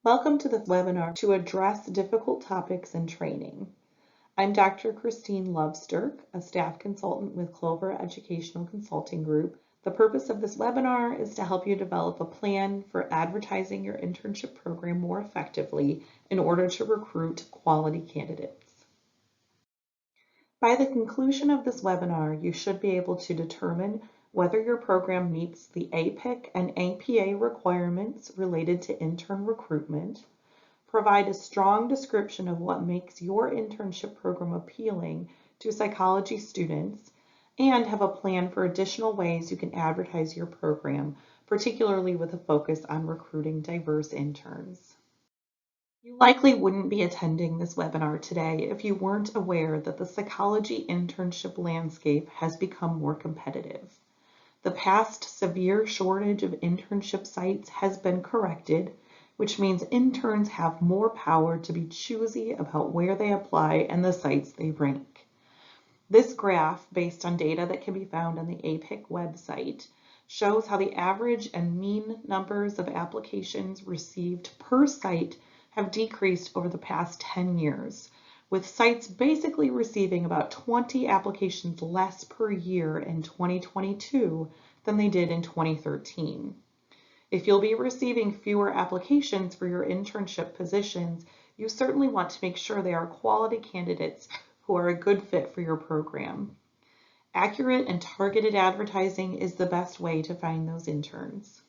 Welcome to the webinar to address difficult topics in training. I'm Dr. Christine Love Sterk, a staff consultant with Clover Educational Consulting Group. The purpose of this webinar is to help you develop a plan for advertising your internship program more effectively in order to recruit quality candidates. By the conclusion of this webinar, you should be able to determine whether your program meets the APIC and APA requirements related to intern recruitment, provide a strong description of what makes your internship program appealing to psychology students, and have a plan for additional ways you can advertise your program, particularly with a focus on recruiting diverse interns. You likely wouldn't be attending this webinar today if you weren't aware that the psychology internship landscape has become more competitive. The past severe shortage of internship sites has been corrected, which means interns have more power to be choosy about where they apply and the sites they rank. This graph, based on data that can be found on the APIC website, shows how the average and mean numbers of applications received per site have decreased over the past 10 years, with sites basically receiving about 20 applications less per year in 2022 than they did in 2013. If you'll be receiving fewer applications for your internship positions, you certainly want to make sure they are quality candidates who are a good fit for your program. Accurate and targeted advertising is the best way to find those interns.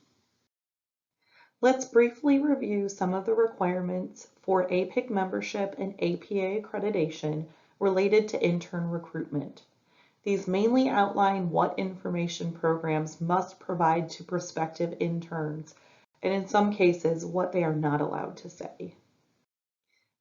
Let's briefly review some of the requirements for APIC membership and APA accreditation related to intern recruitment. These mainly outline what information programs must provide to prospective interns, and in some cases, what they are not allowed to say.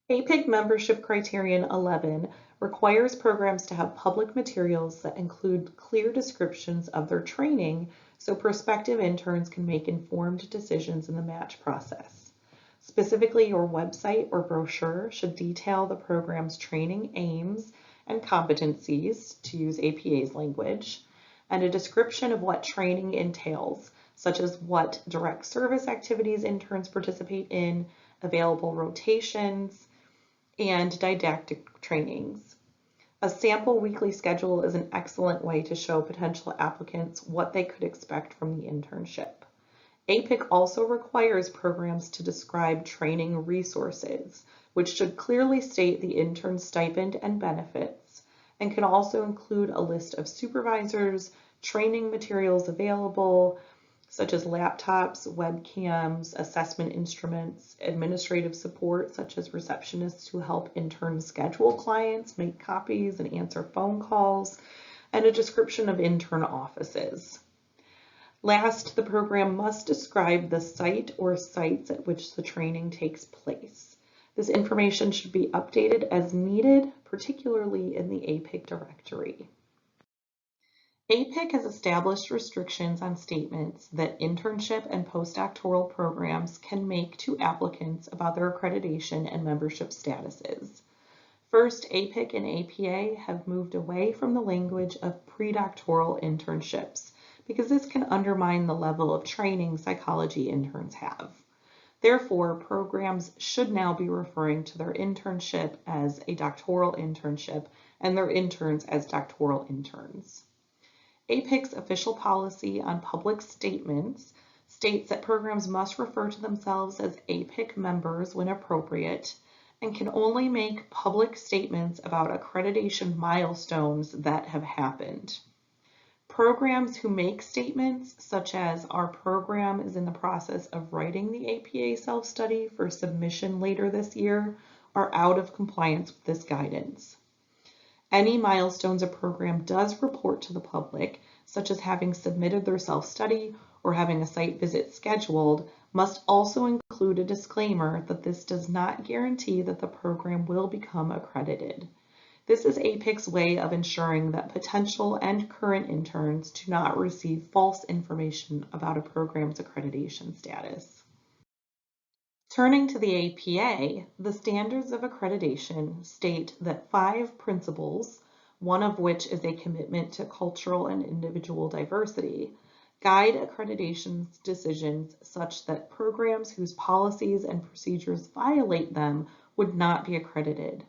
APIC membership criterion 11 requires programs to have public materials that include clear descriptions of their training so prospective interns can make informed decisions in the match process. Specifically, your website or brochure should detail the program's training aims and competencies, to use APA's language, and a description of what training entails, such as what direct service activities interns participate in, available rotations, and didactic trainings. A sample weekly schedule is an excellent way to show potential applicants what they could expect from the internship. APIC also requires programs to describe training resources, which should clearly state the intern's stipend and benefits, and can also include a list of supervisors, training materials available, such as laptops, webcams, assessment instruments, administrative support, such as receptionists who help interns schedule clients, make copies, and answer phone calls, and a description of intern offices. Last, the program must describe the site or sites at which the training takes place. This information should be updated as needed, particularly in the APIC directory. APIC has established restrictions on statements that internship and postdoctoral programs can make to applicants about their accreditation and membership statuses. First, APIC and APA have moved away from the language of predoctoral internships because this can undermine the level of training psychology interns have. Therefore, programs should now be referring to their internship as a doctoral internship and their interns as doctoral interns. APIC's official policy on public statements states that programs must refer to themselves as APIC members when appropriate and can only make public statements about accreditation milestones that have happened. Programs who make statements, such as our program is in the process of writing the APA self-study for submission later this year, are out of compliance with this guidance. Any milestones a program does report to the public, such as having submitted their self-study or having a site visit scheduled, must also include a disclaimer that this does not guarantee that the program will become accredited. This is APIC's way of ensuring that potential and current interns do not receive false information about a program's accreditation status. Turning to the APA, the standards of accreditation state that 5 principles, one of which is a commitment to cultural and individual diversity, Guide accreditation decisions such that programs whose policies and procedures violate them would not be accredited.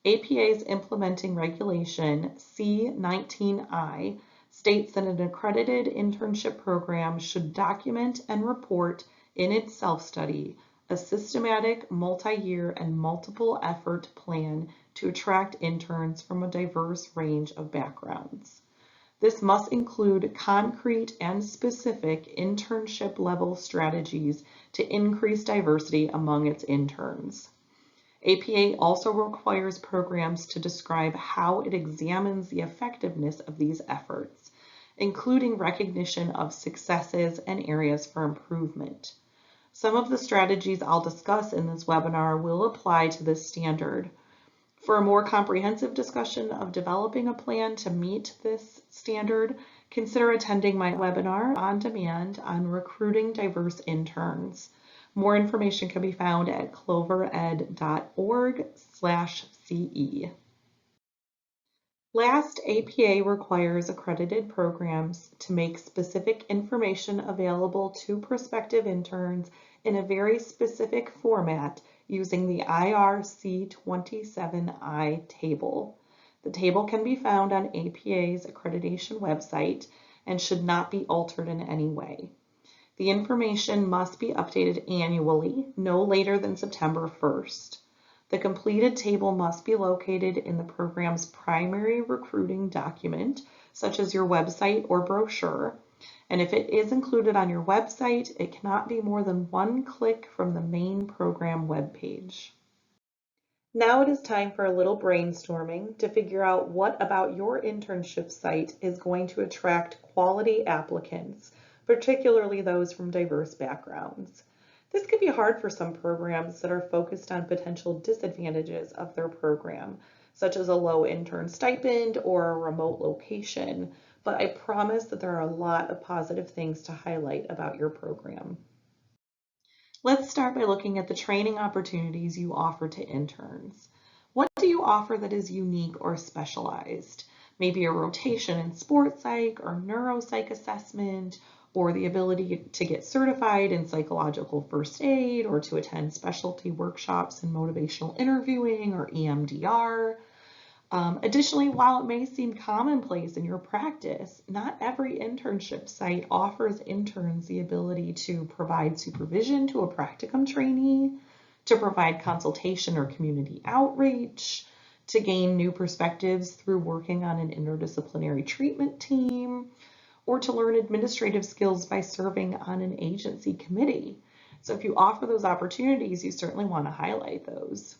APA's implementing regulation C19I states that an accredited internship program should document and report in its self-study a systematic, multi-year, and multiple effort plan to attract interns from a diverse range of backgrounds. This must include concrete and specific internship level strategies to increase diversity among its interns. APA also requires programs to describe how it examines the effectiveness of these efforts, including recognition of successes and areas for improvement. Some of the strategies I'll discuss in this webinar will apply to this standard. For a more comprehensive discussion of developing a plan to meet this standard, consider attending my webinar on demand on recruiting diverse interns. More information can be found at clovered.org/CE. Last, APA requires accredited programs to make specific information available to prospective interns in a very specific format using the IRC27I table. The table can be found on APA's accreditation website and should not be altered in any way. The information must be updated annually, no later than September 1st. The completed table must be located in the program's primary recruiting document, such as your website or brochure, and if it is included on your website, it cannot be more than one click from the main program webpage. Now it is time for a little brainstorming to figure out what about your internship site is going to attract quality applicants, particularly those from diverse backgrounds. This can be hard for some programs that are focused on potential disadvantages of their program, such as a low intern stipend or a remote location, but I promise that there are a lot of positive things to highlight about your program. Let's start by looking at the training opportunities you offer to interns. What do you offer that is unique or specialized? Maybe a rotation in sports psych or neuropsych assessment, or the ability to get certified in psychological first aid, or to attend specialty workshops in motivational interviewing or EMDR. Additionally, while it may seem commonplace in your practice, not every internship site offers interns the ability to provide supervision to a practicum trainee, to provide consultation or community outreach, to gain new perspectives through working on an interdisciplinary treatment team, or to learn administrative skills by serving on an agency committee. So if you offer those opportunities, you certainly want to highlight those.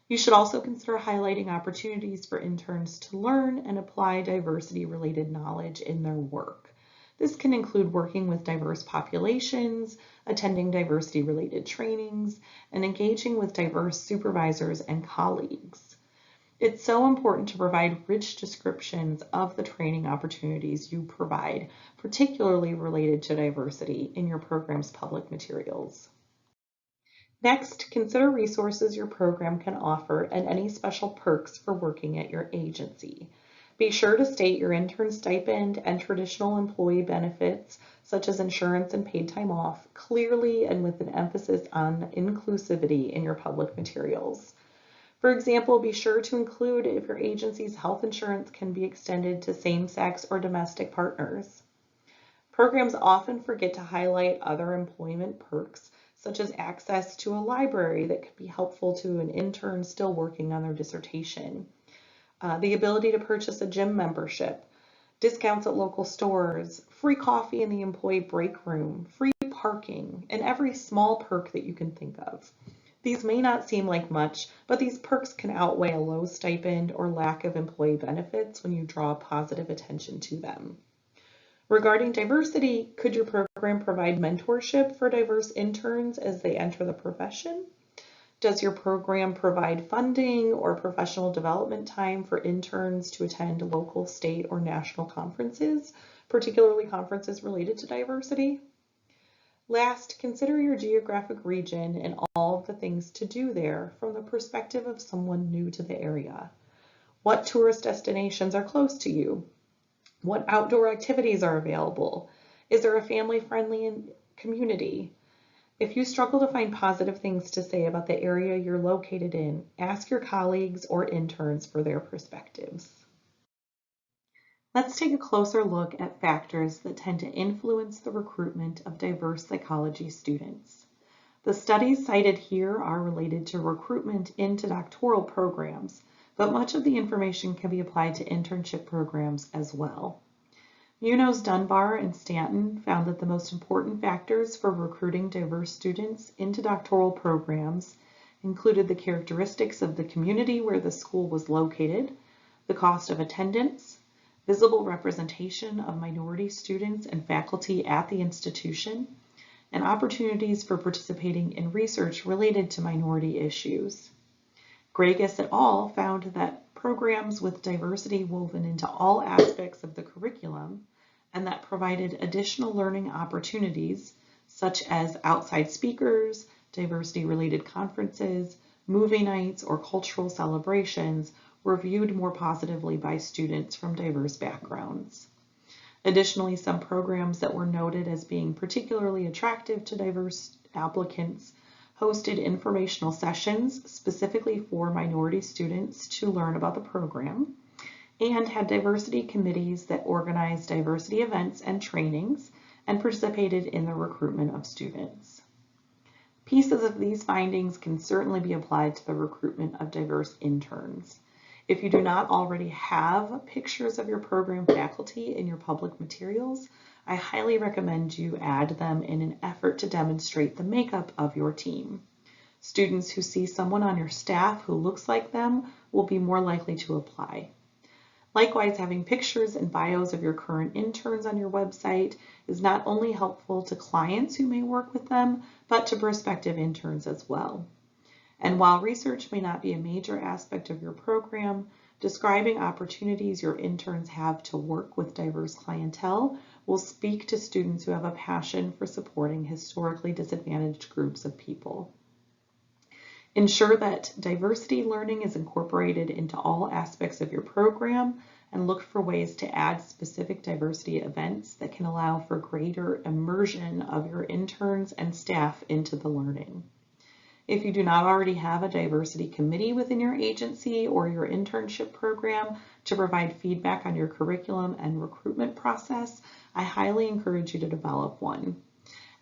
You should also consider highlighting opportunities for interns to learn and apply diversity-related knowledge in their work. This can include working with diverse populations, attending diversity-related trainings, and engaging with diverse supervisors and colleagues. It's so important to provide rich descriptions of the training opportunities you provide, particularly related to diversity, in your program's public materials. Next, consider resources your program can offer and any special perks for working at your agency. Be sure to state your intern stipend and traditional employee benefits, such as insurance and paid time off, clearly and with an emphasis on inclusivity in your public materials. For example, be sure to include if your agency's health insurance can be extended to same-sex or domestic partners. Programs often forget to highlight other employment perks, such as access to a library that could be helpful to an intern still working on their dissertation, the ability to purchase a gym membership, discounts at local stores, free coffee in the employee break room, free parking, and every small perk that you can think of. These may not seem like much, but these perks can outweigh a low stipend or lack of employee benefits when you draw positive attention to them. Regarding diversity, could your program provide mentorship for diverse interns as they enter the profession? Does your program provide funding or professional development time for interns to attend local, state, or national conferences, particularly conferences related to diversity? Last, consider your geographic region and all of the things to do there from the perspective of someone new to the area. What tourist destinations are close to you? What outdoor activities are available? Is there a family-friendly community? If you struggle to find positive things to say about the area you're located in, ask your colleagues or interns for their perspectives. Let's take a closer look at factors that tend to influence the recruitment of diverse psychology students. The studies cited here are related to recruitment into doctoral programs, but much of the information can be applied to internship programs as well. Munoz, Dunbar, and Stanton found that the most important factors for recruiting diverse students into doctoral programs included the characteristics of the community where the school was located, the cost of attendance, visible representation of minority students and faculty at the institution, and opportunities for participating in research related to minority issues. Gregas et al. Found that programs with diversity woven into all aspects of the curriculum and that provided additional learning opportunities, such as outside speakers, diversity-related conferences, movie nights, or cultural celebrations, were viewed more positively by students from diverse backgrounds. Additionally, some programs that were noted as being particularly attractive to diverse applicants hosted informational sessions specifically for minority students to learn about the program, and had diversity committees that organized diversity events and trainings and participated in the recruitment of students. Pieces of these findings can certainly be applied to the recruitment of diverse interns. If you do not already have pictures of your program faculty in your public materials, I highly recommend you add them in an effort to demonstrate the makeup of your team. Students who see someone on your staff who looks like them will be more likely to apply. Likewise, having pictures and bios of your current interns on your website is not only helpful to clients who may work with them, but to prospective interns as well. And while research may not be a major aspect of your program, describing opportunities your interns have to work with diverse clientele will speak to students who have a passion for supporting historically disadvantaged groups of people. Ensure that diversity learning is incorporated into all aspects of your program and look for ways to add specific diversity events that can allow for greater immersion of your interns and staff into the learning. If you do not already have a diversity committee within your agency or your internship program to provide feedback on your curriculum and recruitment process, I highly encourage you to develop one.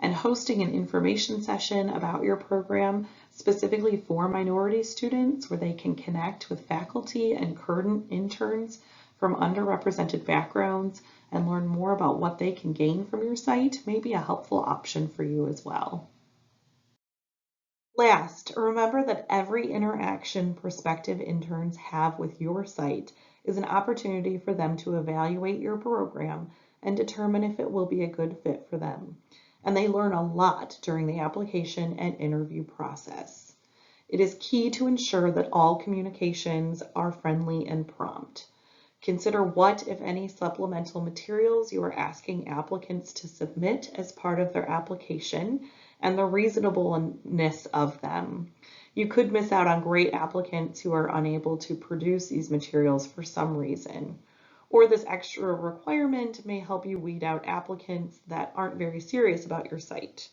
And hosting an information session about your program specifically for minority students where they can connect with faculty and current interns from underrepresented backgrounds and learn more about what they can gain from your site may be a helpful option for you as well. Last, remember that every interaction prospective interns have with your site is an opportunity for them to evaluate your program and determine if it will be a good fit for them. And they learn a lot during the application and interview process. It is key to ensure that all communications are friendly and prompt. Consider what, if any, supplemental materials you are asking applicants to submit as part of their application and the reasonableness of them. You could miss out on great applicants who are unable to produce these materials for some reason. Or this extra requirement may help you weed out applicants that aren't very serious about your site.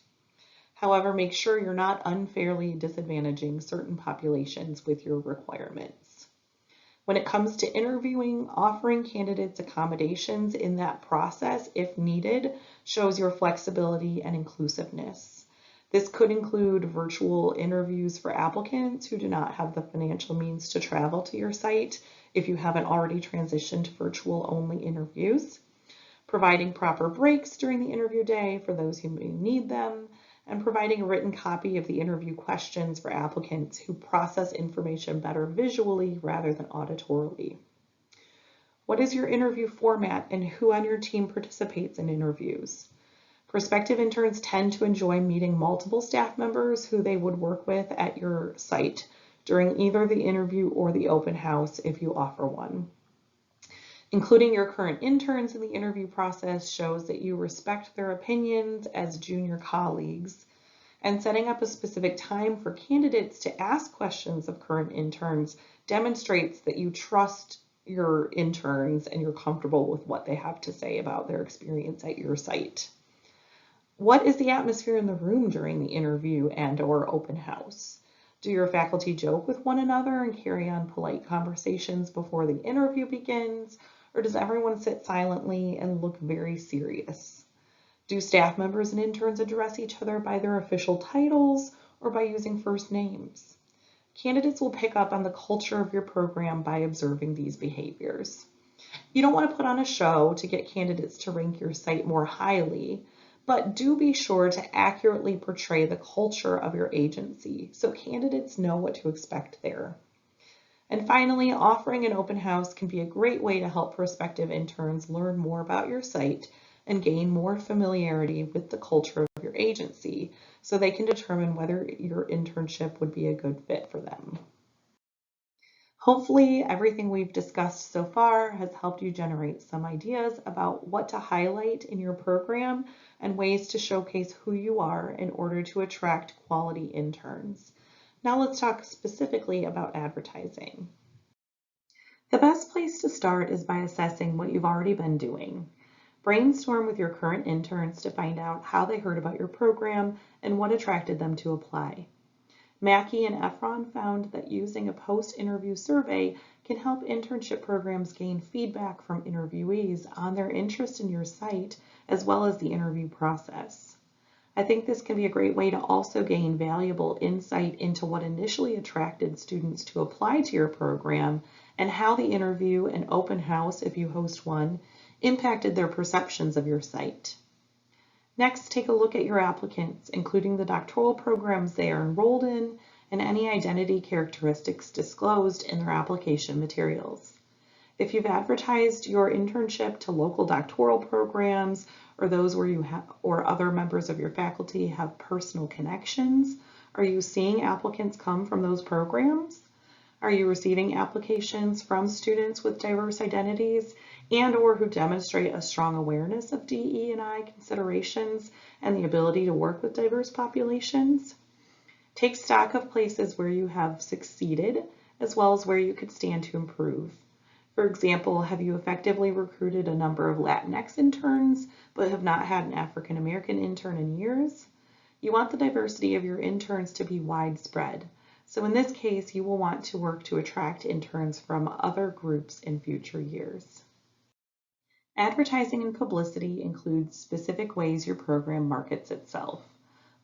However, make sure you're not unfairly disadvantaging certain populations with your requirements. When it comes to interviewing, offering candidates accommodations in that process, if needed, shows your flexibility and inclusiveness. This could include virtual interviews for applicants who do not have the financial means to travel to your site if you haven't already transitioned to virtual-only interviews, providing proper breaks during the interview day for those who may need them, and providing a written copy of the interview questions for applicants who process information better visually rather than auditorily. What is your interview format and who on your team participates in interviews? Prospective interns tend to enjoy meeting multiple staff members who they would work with at your site during either the interview or the open house if you offer one. Including your current interns in the interview process shows that you respect their opinions as junior colleagues, and setting up a specific time for candidates to ask questions of current interns demonstrates that you trust your interns and you're comfortable with what they have to say about their experience at your site. What is the atmosphere in the room during the interview and/or open house? Do your faculty joke with one another and carry on polite conversations before the interview begins, or does everyone sit silently and look very serious? Do staff members and interns address each other by their official titles or by using first names? Candidates will pick up on the culture of your program by observing these behaviors. You don't want to put on a show to get candidates to rank your site more highly, but do be sure to accurately portray the culture of your agency so candidates know what to expect there. And finally, offering an open house can be a great way to help prospective interns learn more about your site and gain more familiarity with the culture of your agency so they can determine whether your internship would be a good fit for them. Hopefully, everything we've discussed so far has helped you generate some ideas about what to highlight in your program and ways to showcase who you are in order to attract quality interns. Now let's talk specifically about advertising. The best place to start is by assessing what you've already been doing. Brainstorm with your current interns to find out how they heard about your program and what attracted them to apply. Mackey and Efron found that using a post-interview survey can help internship programs gain feedback from interviewees on their interest in your site as well as the interview process. I think this can be a great way to also gain valuable insight into what initially attracted students to apply to your program and how the interview and open house, if you host one, impacted their perceptions of your site. Next, take a look at your applicants, including the doctoral programs they are enrolled in and any identity characteristics disclosed in their application materials. If you've advertised your internship to local doctoral programs or those where you have or other members of your faculty have personal connections, are you seeing applicants come from those programs? Are you receiving applications from students with diverse identities and/or who demonstrate a strong awareness of DE&I considerations and the ability to work with diverse populations? Take stock of places where you have succeeded as well as where you could stand to improve. For example, have you effectively recruited a number of Latinx interns but have not had an African American intern in years? You want the diversity of your interns to be widespread. So in this case, you will want to work to attract interns from other groups in future years. Advertising and publicity includes specific ways your program markets itself.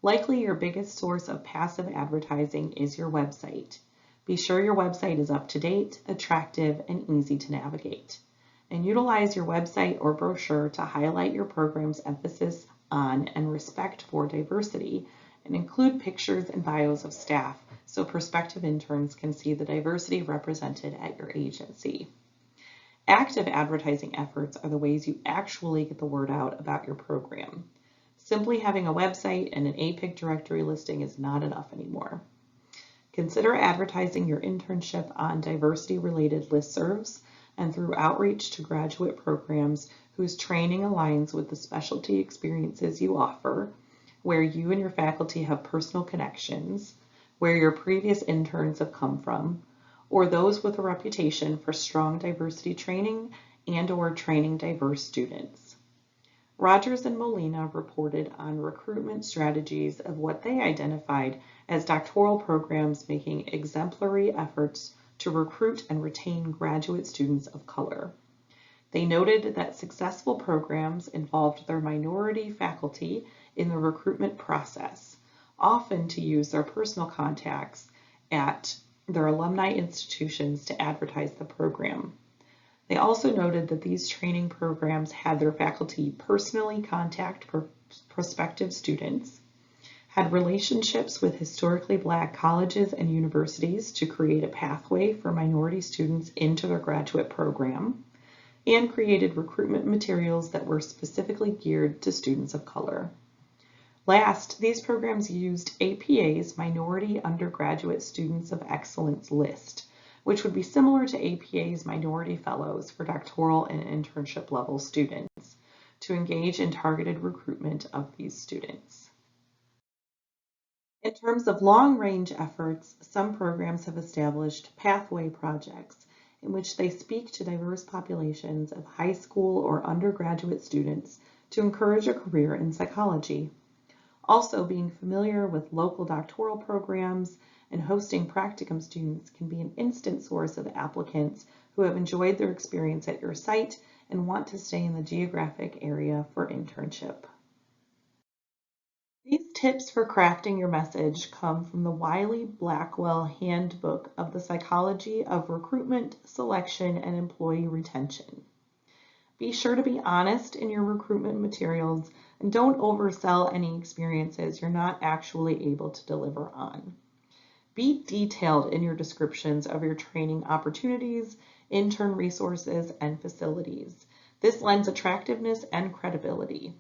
Likely your biggest source of passive advertising is your website. Be sure your website is up to date, attractive, and easy to navigate. And utilize your website or brochure to highlight your program's emphasis on and respect for diversity, and include pictures and bios of staff so prospective interns can see the diversity represented at your agency. Active advertising efforts are the ways you actually get the word out about your program. Simply having a website and an APIC directory listing is not enough anymore. Consider advertising your internship on diversity-related listservs and through outreach to graduate programs whose training aligns with the specialty experiences you offer, where you and your faculty have personal connections, where your previous interns have come from, or those with a reputation for strong diversity training and/or training diverse students. Rogers and Molina reported on recruitment strategies of what they identified as doctoral programs making exemplary efforts to recruit and retain graduate students of color. They noted that successful programs involved their minority faculty in the recruitment process, often to use their personal contacts at their alumni institutions to advertise the program. They also noted that these training programs had their faculty personally contact prospective students, had relationships with historically Black colleges and universities to create a pathway for minority students into their graduate program, and created recruitment materials that were specifically geared to students of color. Last, these programs used APA's Minority Undergraduate Students of Excellence list, which would be similar to APA's Minority Fellows for doctoral and internship level students, to engage in targeted recruitment of these students. In terms of long-range efforts, some programs have established pathway projects in which they speak to diverse populations of high school or undergraduate students to encourage a career in psychology. Also, being familiar with local doctoral programs and hosting practicum students can be an instant source of applicants who have enjoyed their experience at your site and want to stay in the geographic area for internship. These tips for crafting your message come from the Wiley-Blackwell Handbook of the Psychology of Recruitment, Selection, and Employee Retention. Be sure to be honest in your recruitment materials and don't oversell any experiences you're not actually able to deliver on. Be detailed in your descriptions of your training opportunities, intern resources, and facilities. This lends attractiveness and credibility.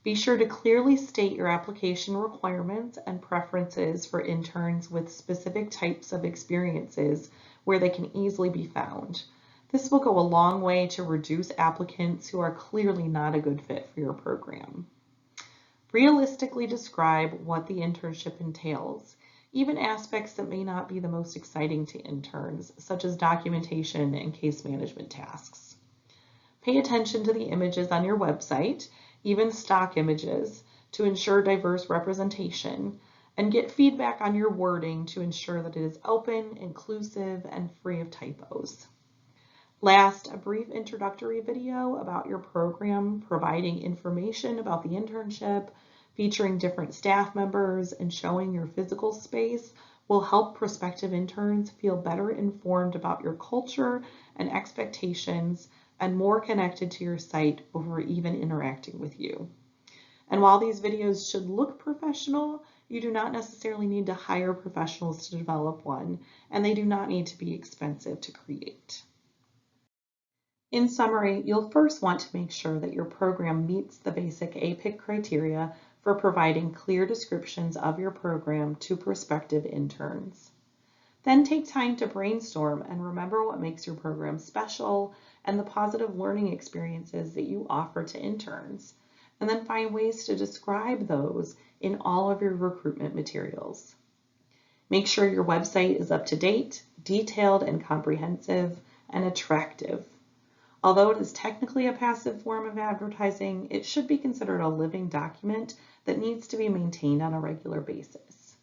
Be sure to clearly state your application requirements and preferences for interns with specific types of experiences where they can easily be found. This will go a long way to reduce applicants who are clearly not a good fit for your program. Realistically describe what the internship entails, even aspects that may not be the most exciting to interns, such as documentation and case management tasks. Pay attention to the images on your website, even stock images, to ensure diverse representation, and get feedback on your wording to ensure that it is open, inclusive, and free of typos. Last, a brief introductory video about your program, providing information about the internship, featuring different staff members, and showing your physical space will help prospective interns feel better informed about your culture and expectations and more connected to your site before even interacting with you. And while these videos should look professional, you do not necessarily need to hire professionals to develop one, and they do not need to be expensive to create. In summary, you'll first want to make sure that your program meets the basic APIC criteria for providing clear descriptions of your program to prospective interns. Then take time to brainstorm and remember what makes your program special and the positive learning experiences that you offer to interns, and then find ways to describe those in all of your recruitment materials. Make sure your website is up to date, detailed and comprehensive, and attractive. Although it is technically a passive form of advertising, it should be considered a living document that needs to be maintained on a regular basis.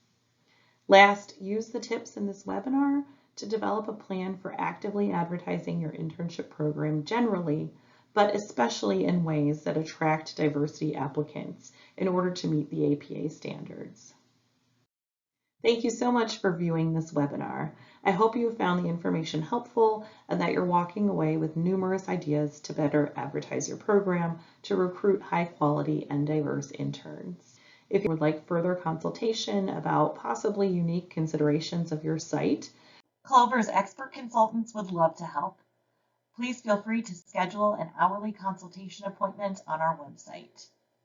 Last, use the tips in this webinar to develop a plan for actively advertising your internship program generally, but especially in ways that attract diversity applicants in order to meet the APA standards. Thank you so much for viewing this webinar. I hope you found the information helpful and that you're walking away with numerous ideas to better advertise your program to recruit high quality and diverse interns. If you would like further consultation about possibly unique considerations of your site, Clover's expert consultants would love to help. Please feel free to schedule an hourly consultation appointment on our website.